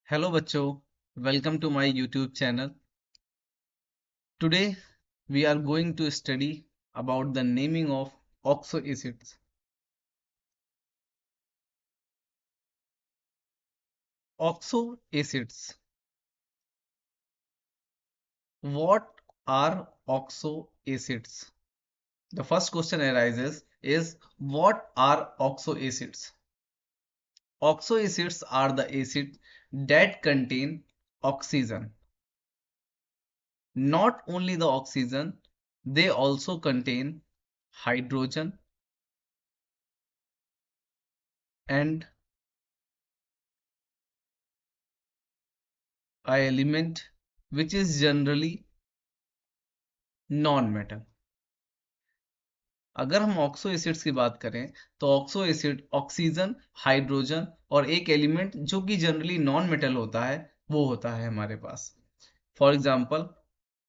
Hello बच्चों, welcome to my YouTube channel. Today we are going to study about the naming of oxo acids. Oxo acids, what are oxo acids? The first question arises is what are oxo acids? Oxo acids are the acids that contain oxygen. Not only the oxygen, they also contain hydrogen and a element which is generally non metal. अगर हम oxo acids की बात करें तो oxo acid oxygen, hydrogen और एक element जो कि जनरली नॉन मेटल होता है वो होता है हमारे पास। फॉर एग्जांपल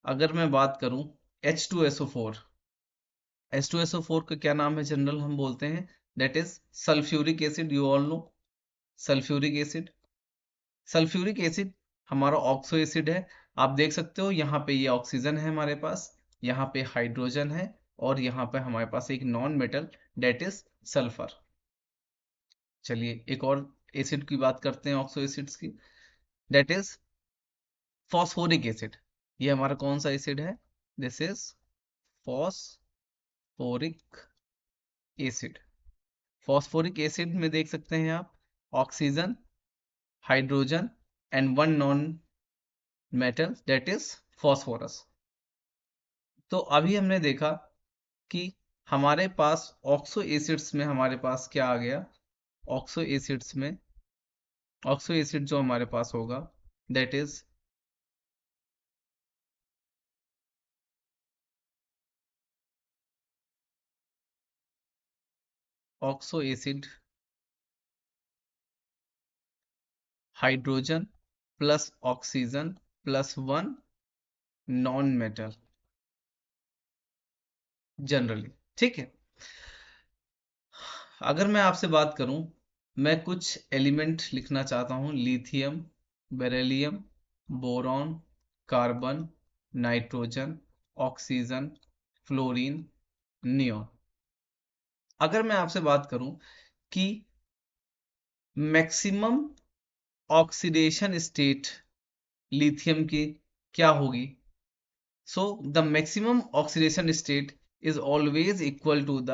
अगर मैं बात करूं H2SO4, H2SO4 का क्या नाम है जनरल हम बोलते हैं, that is sulphuric acid. You all know sulphuric acid. Sulphuric acid हमारा ऑक्सो एसिड है। आप देख सकते हो यहाँ पे ये ऑक्सीजन है हमारे पास, यहाँ पे हाइड्रोजन है और यहाँ पे हमारे पास एक non metal that is sulphur. चलिए एक और एसिड की बात करते हैं ऑक्सो एसिड्स की, डेट इज फॉस्फोरिक एसिड। ये हमारा कौन सा एसिड है? This is phosphoric acid. Phosphoric acid में देख सकते हैं आप oxygen, hydrogen and one non metal that is phosphorus. तो अभी हमने देखा कि हमारे पास ऑक्सो एसिड्स में हमारे पास क्या आ गया। ऑक्सो एसिड्स में ऑक्सो एसिड जो हमारे पास होगा that is oxo acid hydrogen plus oxygen plus one non metal generally. ठीक है, अगर मैं आपसे बात करूं, मैं कुछ एलिमेंट लिखना चाहता हूं, lithium, beryllium, boron, carbon, nitrogen, oxygen, fluorine, neon. अगर मैं आपसे बात करूं कि मैक्सिमम ऑक्सीडेशन स्टेट लिथियम की क्या होगी, so the maximum oxidation state is always equal to the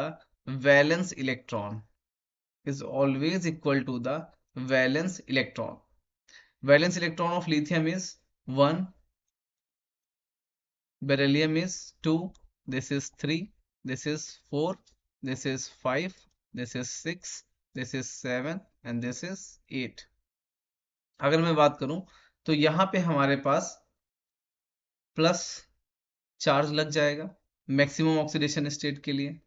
valence electron, is always equal to the valence electron. Valence electron of lithium is 1, beryllium is 2, this is 3, this is 4, this is 5, this is 6, this is 7 and this is 8। अगर मैं बात करूं तो यहाँ पे हमारे पास plus charge लग जाएगा मैक्सिमम ऑक्सीडेशन स्टेट के लिए।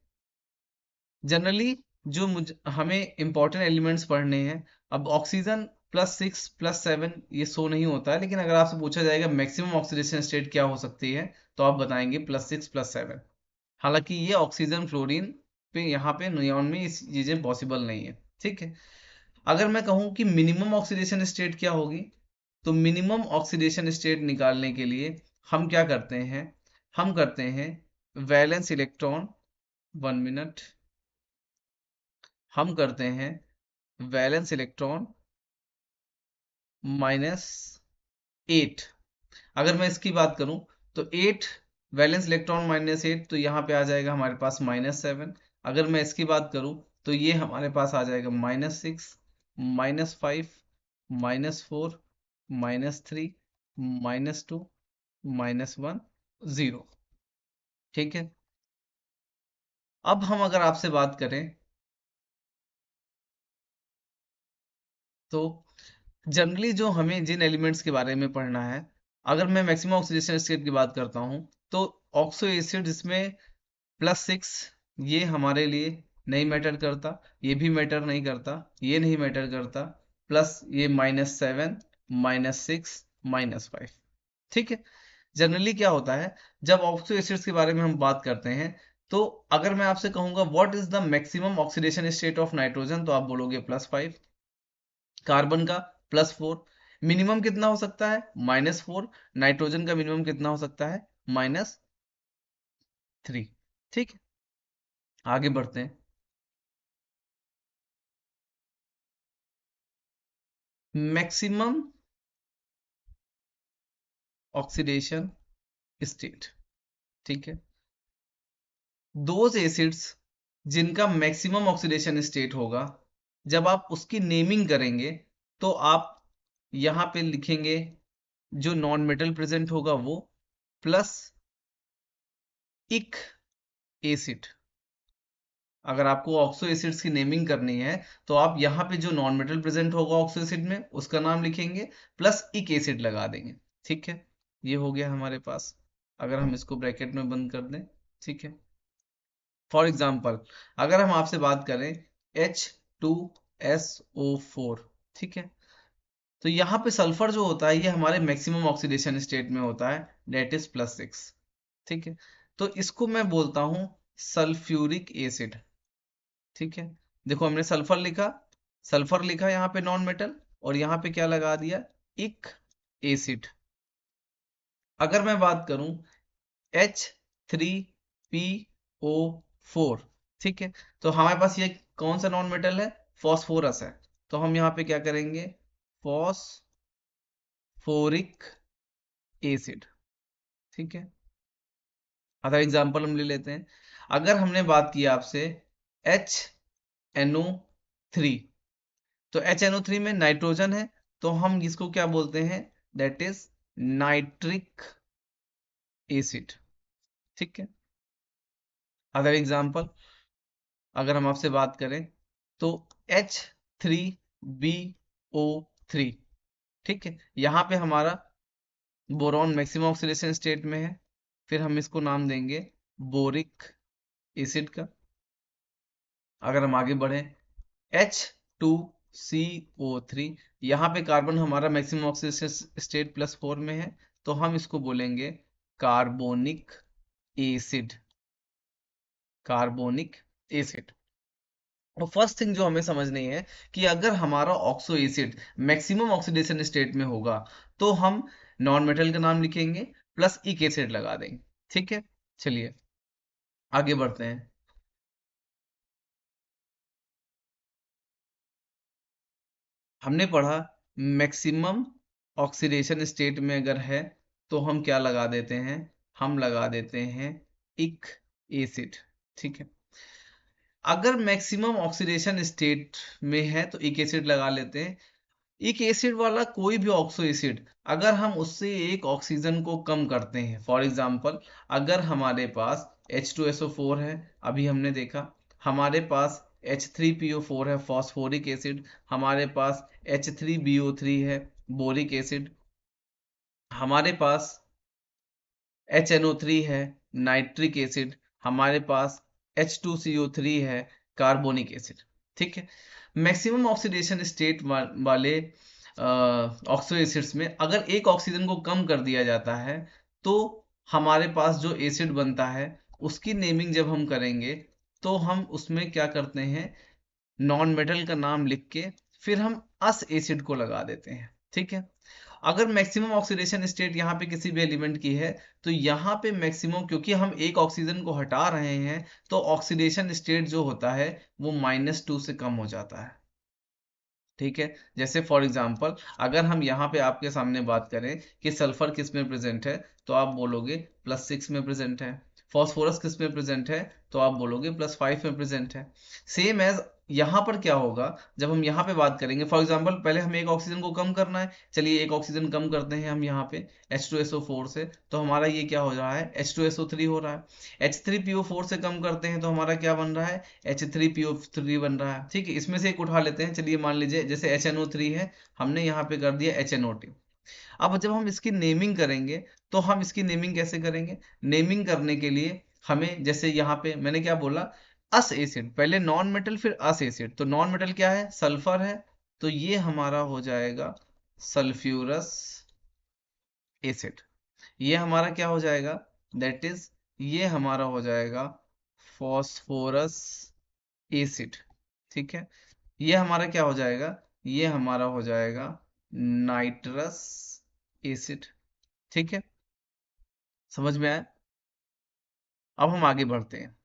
जनरली जो हमें इंपॉर्टेंट एलिमेंट्स पढ़ने हैं, अब ऑक्सीजन +6 +7 ये शो नहीं होता है, लेकिन अगर आपसे पूछा जाएगा मैक्सिमम ऑक्सीडेशन स्टेट क्या हो सकती है तो आप बताएंगे +6 +7। हालांकि ये ऑक्सीजन फ्लोरीन पे यहाँ पे नियॉन में इस चीजें पॉसिबल नहीं है। ठीक है, अगर मैं कहूँ कि मिनिमम ऑक्सीडेशन स्टेट क्या होगी, तो मिनिमम ऑक्सीडेशन स्टेट निकालने के लिए हम क्या करते हैं, हम करते हैं वैलेंस इलेक्ट्रॉन, 1 मिनट, हम करते हैं वैलेंस इलेक्ट्रॉन -8। अगर मैं इसकी बात करूं तो 8 वैलेंस इलेक्ट्रॉन -8 तो यहाँ पे आ जाएगा हमारे पास -7। अगर मैं इसकी बात करूं तो ये हमारे पास आ जाएगा -6 -5 -4 -3 -2 -1 0। ठीक है, अब हम अगर आपसे बात करें तो जनरली जो हमें जिन एलिमेंट्स के बारे में पढ़ना है, अगर मैं मैक्सिमम ऑक्सीडेशन स्टेट की बात करता हूं तो ऑक्सो एसिड इसमें +6 ये हमारे लिए नहीं मैटर करता, ये भी मैटर नहीं करता, ये नहीं मैटर करता, प्लस ये -7 -6 -5। ठीक है, जनरली क्या होता है जब ऑक्सो एसिड्स के बारे में हम बात करते हैं तो अगर मैं आपसे कहूंगा what is the maximum oxidation state of nitrogen तो आप बोलोगे +5, कार्बन का +4, मिनिमम कितना हो सकता है -4, नाइट्रोजन का मिनिमम कितना हो सकता है -3। ठीक है, आगे बढ़ते हैं। Maximum oxidation state. ठीक है, दोज एसिड्स जिनका मैक्सिमम ऑक्सीडेशन स्टेट होगा, जब आप उसकी नेमिंग करेंगे तो आप यहां पे लिखेंगे जो नॉन मेटल प्रेजेंट होगा वो, प्लस इक एसिड। अगर आपको ऑक्सो एसिड्स की नेमिंग करनी है तो आप यहाँ पे जो नॉन मेटल प्रेजेंट होगा ऑक्सो एसिड में उसका नाम लिखेंगे, प्लस इक एसिड लगा देंगे। ठीक है, ये हो गया हमारे पास। अगर हम इसको ब्रैकेट में बंद कर दें, ठीक है, फॉर एग्जाम्पल अगर हम आपसे बात करें H2SO4, ठीक है, तो यहाँ पे सल्फर जो होता है ये हमारे मैक्सिमम ऑक्सीडेशन स्टेट में होता है, डेट इज +6। ठीक है, तो इसको मैं बोलता हूं सल्फ्यूरिक एसिड। ठीक है, देखो हमने सल्फर लिखा यहाँ पे नॉन मेटल, और यहाँ पे क्या लगा दिया, इक एसिड। अगर मैं बात करूं H3PO4, ठीक है, तो हमारे पास ये कौन सा नॉन मेटल है, फॉस्फोरस है। तो हम यहाँ पे क्या करेंगे, फॉस्फोरिक एसिड। ठीक है, अदर एग्जांपल हम ले लेते हैं। अगर हमने बात की आपसे HNO3, तो HNO3 में नाइट्रोजन है, तो हम इसको क्या बोलते हैं, दैट इज नाइट्रिक एसिड। ठीक है, अदर एग्जांपल अगर हम आपसे बात करें तो H3BO3, ठीक है, यहाँ पे हमारा बोरॉन मैक्सिमम ऑक्सीडेशन स्टेट में है, फिर हम इसको नाम देंगे बोरिक एसिड का। अगर हम आगे बढ़े H2CO3, यहाँ पे कार्बन हमारा मैक्सिमम ऑक्सीडेशन स्टेट +4 में है, तो हम इसको बोलेंगे कार्बोनिक एसिड। Carbonic acid. और फर्स्ट थिंग जो हमें समझनी है कि अगर हमारा oxo acid maximum oxidation state में होगा तो हम नॉन मेटल का नाम लिखेंगे, प्लस इक एसिड लगा देंगे। ठीक है, चलिए आगे बढ़ते हैं। हमने पढ़ा मैक्सिमम ऑक्सीडेशन स्टेट में अगर है तो हम क्या लगा देते हैं, हम लगा देते हैं इक एसिड। ठीक है, अगर मैक्सिमम ऑक्सीडेशन स्टेट में है तो इक एसिड लगा लेते हैं। एक एसिड वाला कोई भी ऑक्सो एसिड अगर हम उससे एक ऑक्सीजन को कम करते हैं, फॉर एग्जांपल अगर हमारे पास H2SO4 है, अभी हमने देखा, हमारे पास H3PO4 है फॉस्फोरिक एसिड, हमारे पास H3BO3 है बोरिक एसिड, हमारे पास HNO3 है नाइट्रिक एसिड, हमारे पास H2CO3 है कार्बोनिक एसिड। ठीक है, मैक्सिमम ऑक्सीडेशन स्टेट वाले ऑक्सो एसिड्स में अगर एक ऑक्सीजन को कम कर दिया जाता है तो हमारे पास जो एसिड बनता है उसकी नेमिंग जब हम करेंगे तो हम उसमें क्या करते हैं, नॉन मेटल का नाम लिख के फिर हम अस एसिड को लगा देते हैं। ठीक है, अगर मैक्सिमम ऑक्सीडेशन स्टेट यहाँ पे किसी भी एलिमेंट की है तो यहाँ पे मैक्सिमम, क्योंकि हम एक ऑक्सीजन को हटा रहे हैं तो ऑक्सीडेशन स्टेट जो होता है वो -2 से कम हो जाता है। ठीक है, जैसे फॉर एग्जांपल अगर हम यहाँ पे आपके सामने बात करें कि सल्फर किस में प्रेजेंट है तो आप बोलोगे +6 में प्रेजेंट है, फॉस्फोरस किस में प्रेजेंट है तो आप बोलोगे +5 में प्रेजेंट है। सेम एज यहाँ पर क्या होगा, जब हम यहाँ पे बात करेंगे फॉर एग्जांपल पहले हमें एक ऑक्सीजन को कम करना है, चलिए एक ऑक्सीजन कम करते हैं हम यहाँ पे H2SO4 से, तो हमारा ये क्या हो रहा है, H2SO3 हो रहा है। H3PO4 से कम करते हैं तो हमारा क्या बन रहा है, H3PO3 बन रहा है। ठीक है, इसमें से एक उठा लेते हैं, चलिए मान लीजिए जैसे HNO3 है, हमने यहाँ पे कर दिया HNO2। अब जब हम इसकी नेमिंग करेंगे तो हम इसकी नेमिंग कैसे करेंगे, नेमिंग करने के लिए हमें जैसे यहाँ पे मैंने क्या बोला, अस एसिड, पहले नॉन मेटल फिर अस एसिड, तो नॉन मेटल क्या है, सल्फर है, तो ये हमारा हो जाएगा सल्फ्यूरस एसिड। ये हमारा क्या हो जाएगा, दैट इज ये हमारा हो जाएगा फॉस्फोरस एसिड। ठीक है, ये हमारा क्या हो जाएगा, ये हमारा हो जाएगा नाइट्रस एसिड। ठीक है, समझ में आया? अब हम आगे बढ़ते हैं।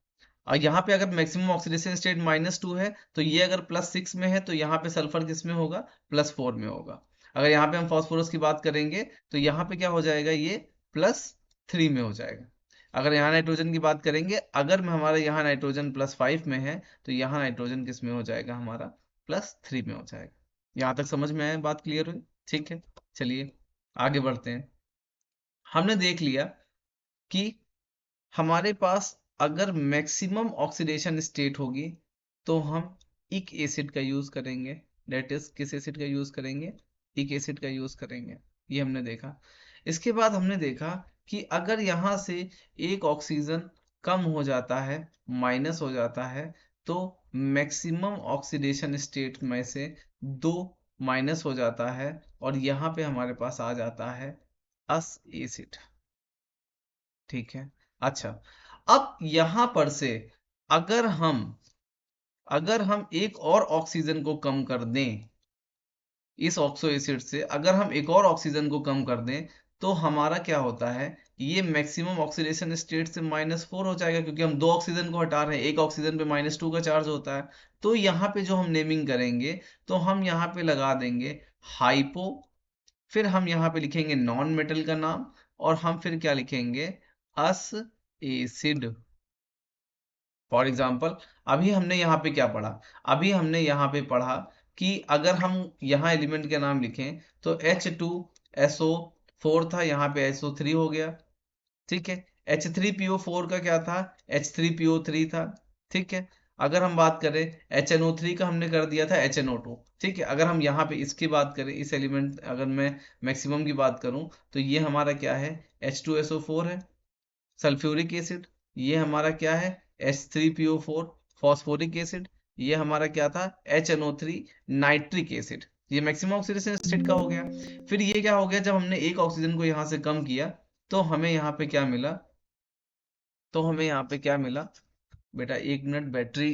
और यहाँ पे अगर मैक्सिमम ऑक्सीडेशन स्टेट -2 है तो ये अगर +6 में है तो यहाँ पे सल्फर किस में होगा, +4 में होगा। अगर यहाँ पे हम फास्फोरस की बात करेंगे तो यहाँ पे क्या हो जाएगा, ये +3 में हो जाएगा। अगर यहाँ नाइट्रोजन की बात करेंगे, अगर हमारा यहाँ नाइट्रोजन +5 में है तो यहाँ नाइट्रोजन किस में हो जाएगा, हमारा +3 में हो जाएगा। यहाँ तक समझ में आया, बात क्लियर हुई? ठीक है, चलिए आगे बढ़ते हैं। हमने देख लिया कि हमारे पास अगर मैक्सिमम ऑक्सीडेशन स्टेट होगी तो हम इक एसिड का यूज करेंगे। डेट इज किस एसिड का यूज करेंगे, इक एसिड का यूज करेंगे। ये हमने देखा। इसके बाद हमने देखा कि अगर यहाँ से एक ऑक्सीजन कम हो जाता है, माइनस हो जाता है, तो मैक्सिमम ऑक्सीडेशन स्टेट में से 2 माइनस हो जाता है और यहाँ पे हमारे पास आ जाता है अस एसिड। ठीक है, अच्छा, अब यहां पर से अगर हम अगर हम एक और ऑक्सीजन को कम कर दें, इस ऑक्सो एसिड से अगर हम एक और ऑक्सीजन को कम कर दें तो हमारा क्या होता है, ये मैक्सिमम ऑक्सीडेशन स्टेट से -4 हो जाएगा, क्योंकि हम 2 ऑक्सीजन को हटा रहे हैं, एक ऑक्सीजन पे -2 का चार्ज होता है। तो यहाँ पे जो हम नेमिंग करेंगे तो हम यहाँ पे लगा देंगे हाइपो, फिर हम यहाँ पे लिखेंगे नॉन मेटल का नाम, और हम फिर क्या लिखेंगे, अस एसिड। फॉर एग्जाम्पल, अभी हमने यहाँ पे क्या पढ़ा, अभी हमने यहाँ पे पढ़ा कि अगर हम यहाँ एलिमेंट के नाम लिखें तो H2SO4 था, यहाँ पे SO3 हो गया। ठीक है, H3PO4 का क्या था, H3PO3 था। ठीक है, अगर हम बात करें HNO3 का, हमने कर दिया था HNO2। ठीक है, अगर हम यहाँ पे इसकी बात करें, इस एलिमेंट अगर मैं मैक्सिमम की बात करूं तो ये हमारा क्या है, H2SO4 है, सल्फ्यूरिक एसिड। ये हमारा क्या है, H3PO4 फॉस्फोरिक एसिड। ये हमारा क्या था, HNO3 नाइट्रिक एसिड। ये मैक्सिमम ऑक्सीडेशन स्टेट का हो गया। फिर ये क्या हो गया, जब हमने एक ऑक्सीजन को यहाँ से कम किया तो हमें यहाँ पे क्या मिला, बेटा 1 मिनट, बैटरी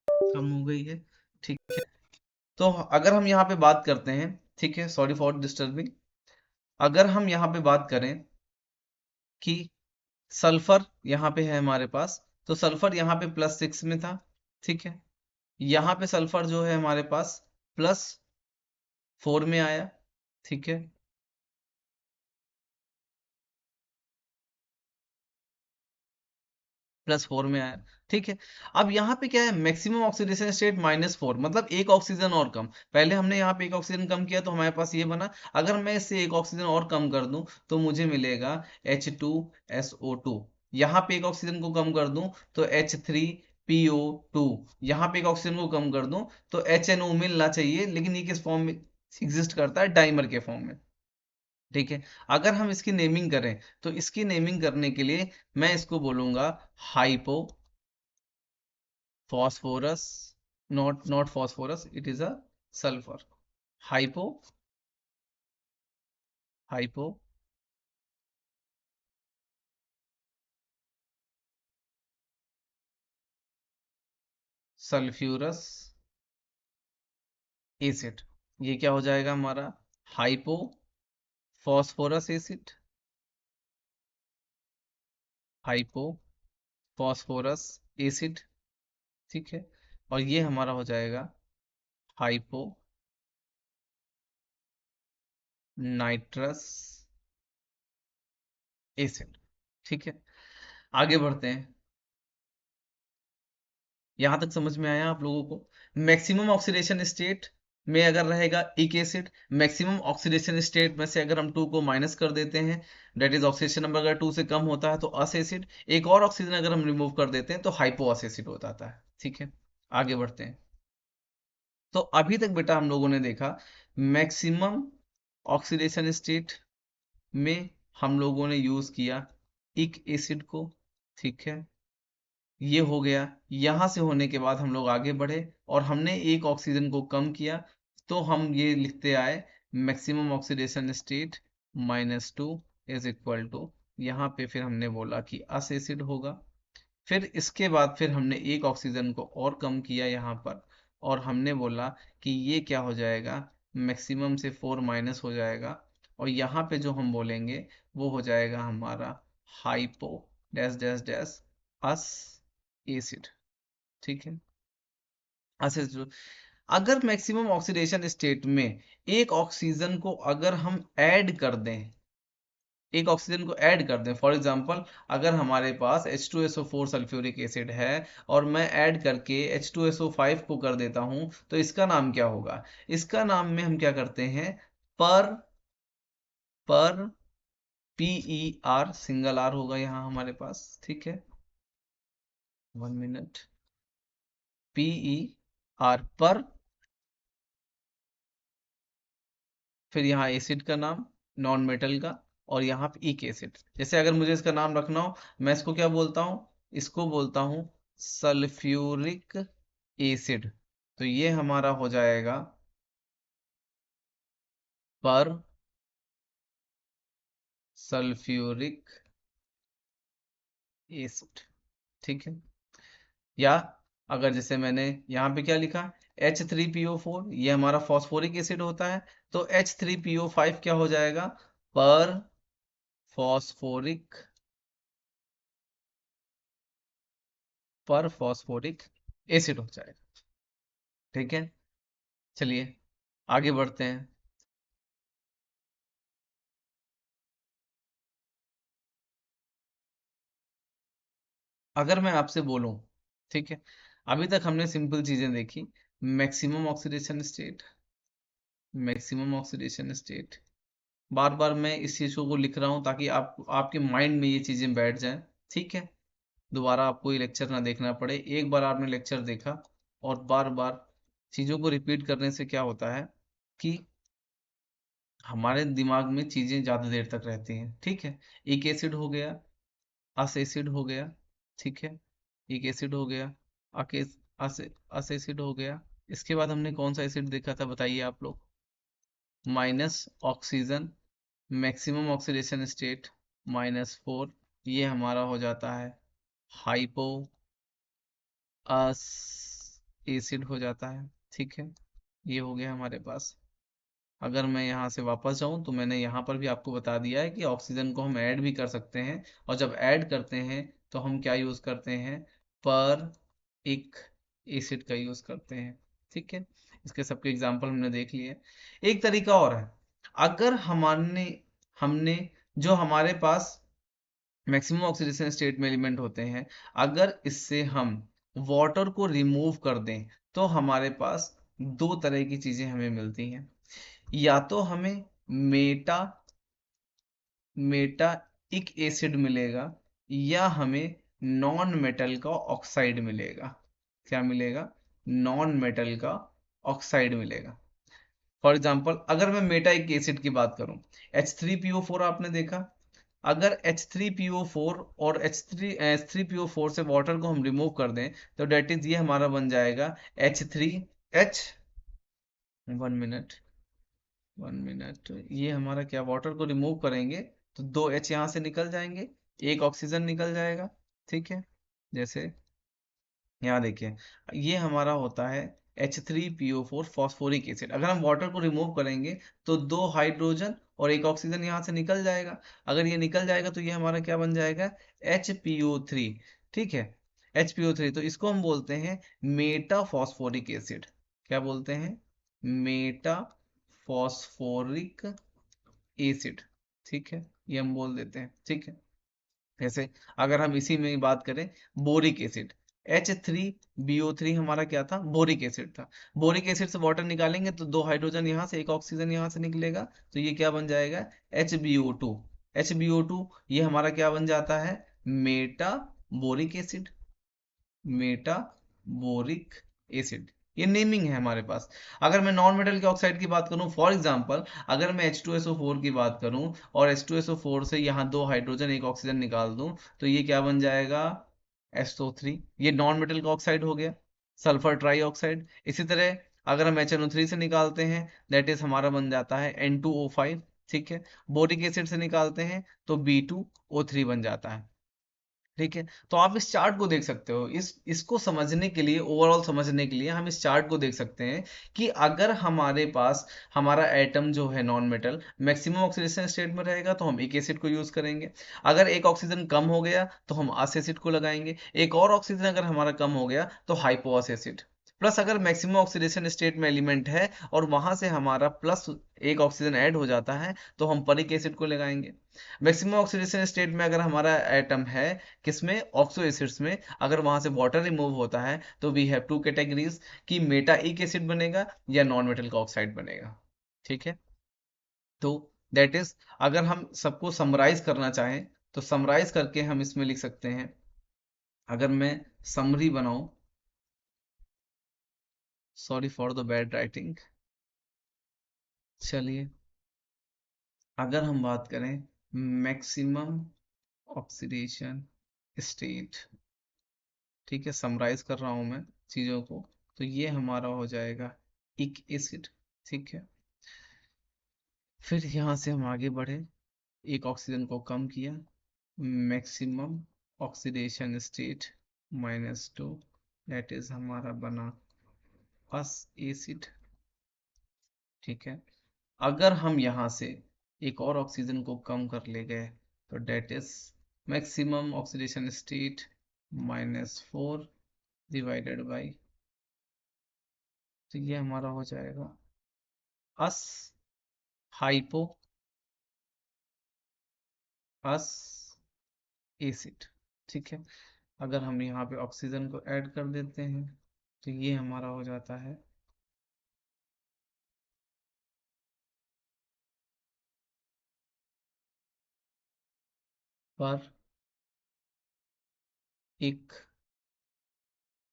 कम हो गई है। ठीक है, तो अगर हम यहाँ पे बात करते हैं, ठीक है, सॉरी फॉर डिस्टर्बिंग, अगर हम यहाँ पे बात करें कि सल्फर यहाँ पे है हमारे पास, तो सल्फर यहाँ पे +6 में था। ठीक है, यहाँ पे सल्फर जो है हमारे पास +4 में आया। ठीक है, +4 में आया। ठीक है, अब यहाँ पे क्या है, मैक्सिमम ऑक्सीडेशन स्टेट -4, मतलब एक ऑक्सीजन और कम। पहले हमने यहाँ पे एक ऑक्सीजन कम किया तो हमारे पास ये बना। अगर मैं इससे एक ऑक्सीजन और कम कर दूं तो मुझे मिलेगा H2SO2। यहाँ पे एक ऑक्सीजन को कम कर दूं तो H3PO2। यहाँ पे एक ऑक्सीजन को कम कर दूं तो HNO मिलना चाहिए, लेकिन ये किस फॉर्म में एग्जिस्ट करता है, डाइमर के फॉर्म में। ठीक है, अगर हम इसकी नेमिंग करें तो इसकी नेमिंग करने के लिए मैं इसको बोलूंगा hypo phosphorus, not phosphorus, it is a sulfur, hypo hypo sulfurous acid. ये क्या हो जाएगा हमारा, hypo phosphorous acid, hypo phosphorous acid. ठीक है, और ये हमारा हो जाएगा हाइपो नाइट्रस एसिड। ठीक है, आगे बढ़ते हैं। यहां तक समझ में आया आप लोगों को? मैक्सिमम ऑक्सीडेशन स्टेट में अगर रहेगा एक एसिड, मैक्सिमम ऑक्सीडेशन स्टेट में से अगर हम 2 को माइनस कर देते हैं, डेट इज ऑक्सीडेशन नंबर अगर 2 से कम होता है तो अस एसिड, एक और ऑक्सीजन अगर हम रिमूव कर देते हैं तो हाइपो अस एसिड हो जाता है। ठीक है, आगे बढ़ते हैं। तो अभी तक बेटा हम लोगों ने देखा मैक्सिमम ऑक्सीडेशन स्टेट में हम लोगों ने यूज किया एक एसिड को। ठीक है, ये हो गया। यहां से होने के बाद हम लोग आगे बढ़े और हमने एक ऑक्सीजन को कम किया तो हम ये लिखते आए maximum oxidation state -2 is equal to, यहाँ पे फिर हमने बोला कि अस एसिड होगा। फिर इसके बाद फिर हमने एक ऑक्सीजन को और कम किया यहाँ पर और हमने बोला कि ये क्या हो जाएगा, मैक्सिमम से 4 माइनस हो जाएगा, और यहाँ पे जो हम बोलेंगे वो हो जाएगा हमारा हाइपो डैश डैश डैश अस एसिड। ठीक है, एसिड। अगर मैक्सिमम ऑक्सीडेशन स्टेट में एक ऑक्सीजन को अगर हम ऐड कर दें, एक ऑक्सीजन को ऐड कर दें, फॉर एग्जांपल अगर हमारे पास H2SO4 सल्फ्यूरिक एसिड है और मैं ऐड करके H2SO5 को कर देता हूं, तो इसका नाम क्या होगा? इसका नाम में हम क्या करते हैं, पर पर PER, सिंगल आर होगा यहाँ हमारे पास। ठीक है, 1 मिनट, PER पर, फिर यहाँ एसिड का नाम, नॉन मेटल का, और यहाँ पे इक एसिड। जैसे अगर मुझे इसका नाम रखना हो, मैं इसको क्या बोलता हूँ, इसको बोलता हूँ सल्फ्यूरिक एसिड। तो ये हमारा हो जाएगा पर सल्फ्यूरिक एसिड। ठीक है, या अगर जैसे मैंने यहाँ पे क्या लिखा, H3PO4, ये हमारा फॉस्फोरिक एसिड होता है, तो H3PO5 क्या हो जाएगा, पर फॉस्फोरिक, पर फॉस्फोरिक एसिड हो जाएगा। ठीक है, चलिए आगे बढ़ते हैं। अगर मैं आपसे बोलूं, ठीक है, अभी तक हमने सिंपल चीजें देखी, maximum oxidation state, maximum oxidation state, बार बार मैं इस चीज को लिख रहा हूं ताकि आप आपके माइंड में ये चीजें बैठ जाएं। ठीक है, दोबारा आपको ये लेक्चर ना देखना पड़े, एक बार आपने लेक्चर देखा और बार बार चीजों को रिपीट करने से क्या होता है कि हमारे दिमाग में चीजें ज्यादा देर तक रहती हैं। ठीक है, एक एसिड हो गया, अस एसिड हो गया। ठीक है, एक एसिड हो गया, अके अस अस एसिड हो गया। इसके बाद हमने कौन सा एसिड देखा था, बताइए आप लोग? Minus oxygen, maximum oxidation state -4, ये हमारा हो जाता है हाइपो अस एसिड हो जाता है। ठीक है, ये हो गया हमारे पास। अगर मैं यहाँ से वापस जाऊँ तो मैंने यहाँ पर भी आपको बता दिया है कि ऑक्सीजन को हम ऐड भी कर सकते हैं, और जब ऐड करते हैं तो हम क्या यूज़ करते हैं, पर एक एसिड का यूज़ करते हैं। ठीक है, इसके सबके एग्जाम्पल हमने देख लिए। एक तरीका और है, अगर हमारे हमने जो हमारे पास मैक्सिमम ऑक्सीडेशन स्टेट में एलिमेंट होते हैं, अगर इससे हम वाटर को रिमूव कर दें तो हमारे पास दो तरह की चीजें हमें मिलती हैं, या तो हमें मेटा मेटाइक एसिड मिलेगा, या हमें नॉन मेटल का ऑक्साइड मिलेगा। क्या मिलेगा? नॉन मेटल का ऑक्साइड मिलेगा। फॉर एग्जाम्पल अगर मैं मेटाइक एसिड की बात करूं, H3PO4 आपने देखा, अगर H3PO4 और H3PO4 से वाटर को हम रिमूव कर दें तो डेट इज ये हमारा बन जाएगा H3H, 1 मिनट, 1 मिनट, ये हमारा क्या, वाटर को रिमूव करेंगे तो दो H यहाँ से निकल जाएंगे, एक ऑक्सीजन निकल जाएगा। ठीक है, जैसे यहाँ देखिए, ये हमारा होता है H3PO4 फॉस्फोरिक एसिड। अगर हम वाटर को रिमूव करेंगे तो दो हाइड्रोजन और एक ऑक्सीजन यहाँ से निकल जाएगा। अगर ये निकल जाएगा तो ये हमारा क्या बन जाएगा, HPO3। ठीक है, HPO3, तो इसको हम बोलते हैं मेटा फॉस्फोरिक एसिड। क्या बोलते हैं? Meta phosphoric acid. ठीक है, ये हम बोल देते हैं। ठीक है, जैसे अगर हम इसी में बात करें, बोरिक एसिड, H3BO3 हमारा क्या था, बोरिक एसिड था। बोरिक एसिड से वाटर निकालेंगे तो दो हाइड्रोजन यहाँ से, एक ऑक्सीजन यहाँ से निकलेगा, तो ये क्या बन जाएगा, HbO2। HbO2 ये हमारा क्या बन जाता है, Meta boric acid, Meta boric acid. ये नेमिंग है हमारे पास। अगर मैं नॉन मेटल के ऑक्साइड की बात करूं, फॉर एग्जांपल अगर मैं H2SO4 की बात करूं और H2SO4 से यहाँ दो हाइड्रोजन एक ऑक्सीजन निकाल दूं, तो ये क्या बन जाएगा, SO3। ये नॉन मेटल का ऑक्साइड हो गया, सल्फर ट्राई ऑक्साइड। इसी तरह अगर हम HNO3 से निकालते हैं, दैट इज हमारा बन जाता है N2O5। ठीक है, बोरिक एसिड से निकालते हैं तो B2O3 बन जाता है। ठीक है, तो आप इस चार्ट को देख सकते हो, इस इसको समझने के लिए, ओवरऑल समझने के लिए हम इस चार्ट को देख सकते हैं कि अगर हमारे पास हमारा एटम जो है non metal maximum oxidation state में रहेगा तो हम एक एसिड को यूज करेंगे। अगर एक ऑक्सीजन कम हो गया तो हम अस एसिड को लगाएंगे। एक और ऑक्सीजन अगर हमारा कम हो गया तो हाइपोअस एसिड। प्लस अगर मैक्सिमम ऑक्सीडेशन स्टेट में एलिमेंट है और वहां से हमारा प्लस एक ऑक्सीजन ऐड हो जाता है तो हम परिक एसिड को लगाएंगे। मैक्सिमम ऑक्सीडेशन स्टेट में अगर हमारा एटम है किसमें, ऑक्सो एसिड्स में, अगर वहां से वाटर रिमूव होता है तो वी हैव टू कैटेगरीज कि मेटाइक एसिड बनेगा या नॉन मेटल का ऑक्साइड बनेगा। ठीक है, तो दैट इज, अगर हम सबको समराइज करना चाहें तो समराइज करके हम इसमें लिख सकते हैं। अगर मैं समरी बनाऊं, sorry for the bad writing. चलिए, अगर हम बात करें मैक्सिमम ऑक्सीडेशन स्टेट, ठीक है, समराइज कर रहा हूं मैं चीजों को, तो ये हमारा हो जाएगा इक एसिड। ठीक है, फिर यहाँ से हम आगे बढ़े, एक ऑक्सीजन को कम किया, maximum oxidation state -2, that is हमारा बना अस एसिड। ठीक है, अगर हम यहाँ से एक और ऑक्सीजन को कम कर ले गए तो that is maximum oxidation state -4 divided by, तो ये हमारा हो जाएगा अस हाइपो अस एसिड। ठीक है, अगर हम यहाँ पे ऑक्सीजन को ऐड कर देते हैं तो ये हमारा हो जाता है पर एक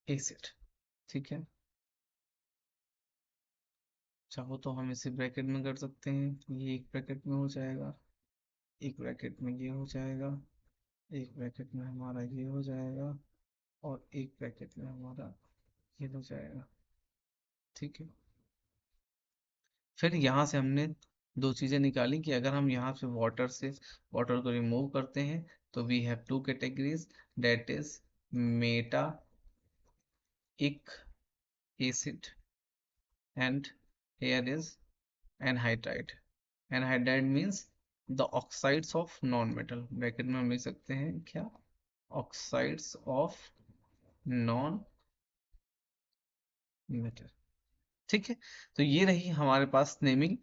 एसिड। ठीक है, चाहो तो हम इसे ब्रैकेट में कर सकते हैं, तो ये एक ब्रैकेट में हो जाएगा, एक ब्रैकेट में ये हो जाएगा, एक ब्रैकेट में हमारा ये हो जाएगा, और एक ब्रैकेट में हमारा ये हो जाएगा। ठीक है, फिर यहाँ से हमने दो चीजें निकाली कि अगर हम यहाँ से वाटर को रिमूव करते हैं तो we have two categories, that is metaic acid and here is anhydride। anhydride means the oxides of non-metal, bracket में हम लिख सकते हैं क्या, oxides of non-metal। ठीक है, तो ये रही हमारे पास नेमिंग।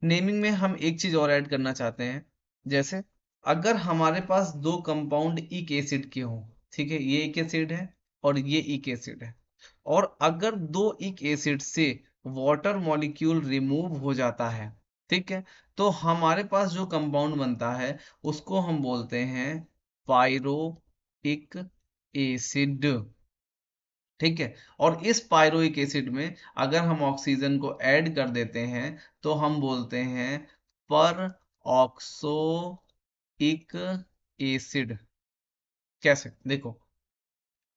नेमिंग में हम एक चीज और ऐड करना चाहते हैं, जैसे अगर हमारे पास दो कंपाउंड इक एसिड के हों, ठीक है, ये इक एसिड है और ये इक एसिड है, और अगर दो इक एसिड से वाटर मॉलिक्यूल रिमूव हो जाता है, ठीक है, तो हमारे पास जो कंपाउंड बनता है उसको हम बोलते हैं पायरोइक एसिड। ठीक है, और इस पायरोइक एसिड में अगर हम ऑक्सीजन को ऐड कर देते हैं तो हम बोलते हैं पर ऑक्सोइक एसिड। कैसे, देखो,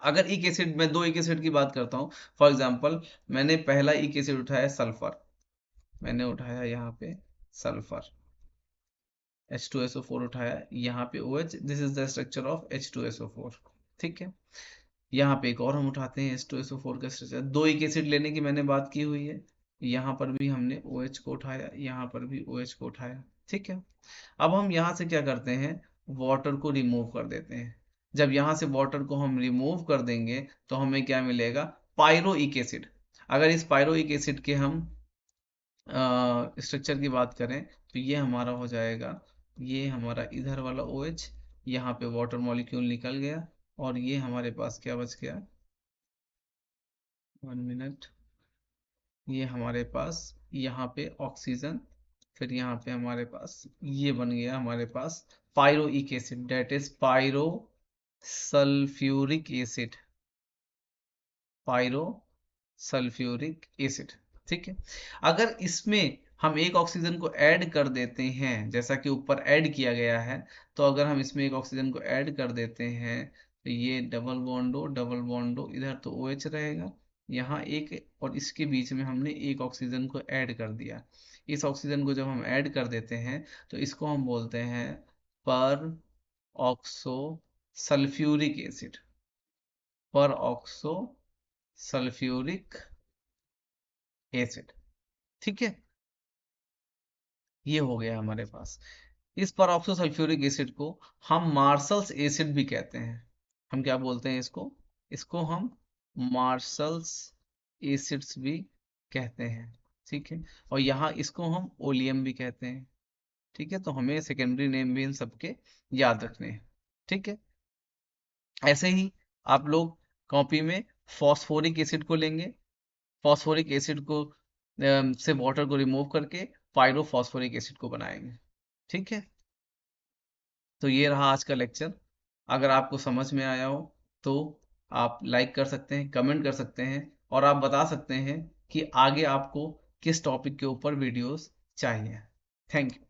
अगर इक एसिड, मैं दो इक एसिड की बात करता हूँ, फॉर एग्जांपल मैंने पहला इक एसिड उठाया सल्फर, मैंने उठाया यहाँ पे सल्फर, H2SO4 उठाया, यहाँ पे OH, this is the structure of H2SO4। ठीक है, यहाँ पे एक और हम उठाते हैं H2SO4 का स्ट्रक्चर, दो एक एसिड लेने की मैंने बात की हुई है, यहाँ पर भी हमने OH को उठाया, यहाँ पर भी OH को उठाया। ठीक है, अब हम यहाँ से क्या करते हैं, वाटर को रिमूव कर देते हैं। जब यहाँ से वाटर को हम रिमूव कर देंगे तो हमें क्या मिलेगा, पायरोइक एसिड। अगर इस पायरोइक एसिड के हम स्ट्रक्चर की बात करें तो ये हमारा हो जाएगा, ये हमारा इधर वाला OH, यहाँ पे वाटर मॉलिक्यूल निकल गया, और ये हमारे पास क्या बच गया, 1 मिनट, ये हमारे पास यहाँ पे ऑक्सीजन, फिर यहाँ पे हमारे पास ये बन गया हमारे पास pyroic acid, that is pyro sulphuric acid, pyro sulphuric acid. ठीक है, अगर इसमें हम एक ऑक्सीजन को ऐड कर देते हैं जैसा कि ऊपर ऐड किया गया है, तो अगर हम इसमें एक ऑक्सीजन को ऐड कर देते हैं तो ये डबल बॉन्डो डबल बॉन्डो, इधर तो OH रहेगा, यहाँ एक, और इसके बीच में हमने एक ऑक्सीजन को ऐड कर दिया। इस ऑक्सीजन को जब हम ऐड कर देते हैं तो इसको हम बोलते हैं पर ऑक्सो सल्फ्यूरिक एसिड, पर ऑक्सो सल्फ्यूरिक एसिड। ठीक है, ये हो गया हमारे पास। इस पर ऑक्सो सल्फ्यूरिक एसिड को हम मार्शल्स एसिड भी कहते हैं। हम क्या बोलते हैं इसको? इसको हम मार्शल्स एसिड्स भी कहते हैं। ठीक है, और यहाँ इसको हम ओलियम भी कहते हैं। ठीक है, तो हमें सेकेंडरी नेम भी इन सबके याद रखने हैं। ठीक है, ऐसे ही आप लोग कॉपी में फॉस्फोरिक एसिड को लेंगे, फॉस्फोरिक एसिड को से वाटर को रिमूव करके पायरोफॉस्फोरिक एसिड को बनाएंगे। ठीक है, तो ये रहा आज का लेक्चर। अगर आपको समझ में आया हो तो आप लाइक कर सकते हैं, कमेंट कर सकते हैं, और आप बता सकते हैं कि आगे आपको किस टॉपिक के ऊपर वीडियोस चाहिए। Thank you.